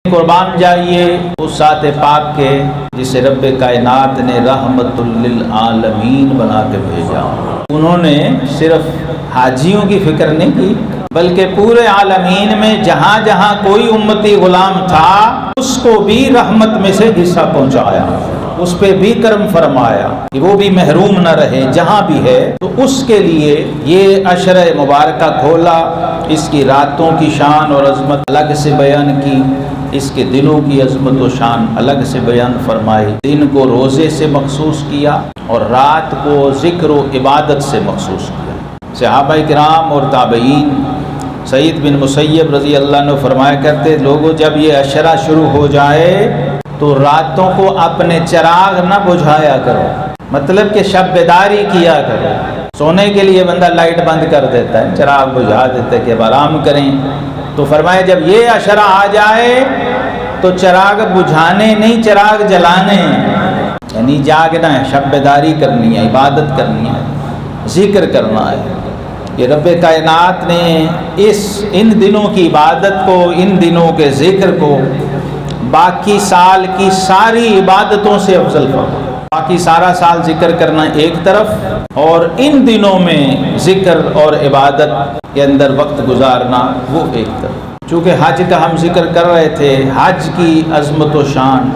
قربان جائیے اس ذات پاک کے جسے رب کائنات نے رحمت للعالمین بنا کے بھیجا۔ انہوں نے صرف حاجیوں کی فکر نہیں کی بلکہ پورے عالمین میں جہاں جہاں کوئی امتی غلام تھا اس کو بھی رحمت میں سے حصہ پہنچایا، اس پہ بھی کرم فرمایا کہ وہ بھی محروم نہ رہے جہاں بھی ہے۔ تو اس کے لیے یہ عشرہ مبارکہ کھولا، اس کی راتوں کی شان اور عظمت الگ سے بیان کی، اس کے دنوں کی عظمت و شان الگ سے بیان فرمائی۔ دن کو روزے سے مخصوص کیا اور رات کو ذکر و عبادت سے مخصوص کیا۔ صحابہ کرام اور تابعین، سعید بن مسیب رضی اللہ عنہ فرمایا کرتے، لوگوں جب یہ عشرہ شروع ہو جائے تو راتوں کو اپنے چراغ نہ بجھایا کرو، مطلب کہ شب بیداری کیا کرو۔ سونے کے لیے بندہ لائٹ بند کر دیتا ہے، چراغ بجھا دیتا ہے کہ اب آرام کریں۔ تو فرمایا جب یہ عشرہ آ جائے تو چراغ بجھانے نہیں، چراغ جلانے، یعنی جاگنا ہے، شب بیداری کرنی ہے، عبادت کرنی ہے، ذکر کرنا ہے۔ یہ رب کائنات نے ان دنوں کی عبادت کو، ان دنوں کے ذکر کو باقی سال کی ساری عبادتوں سے افضل فرمایا۔ باقی سارا سال ذکر کرنا ایک طرف اور ان دنوں میں ذکر اور عبادت کے اندر وقت گزارنا وہ ایک طرف۔ چونکہ حج کا ہم ذکر کر رہے تھے، حج کی عظمت و شان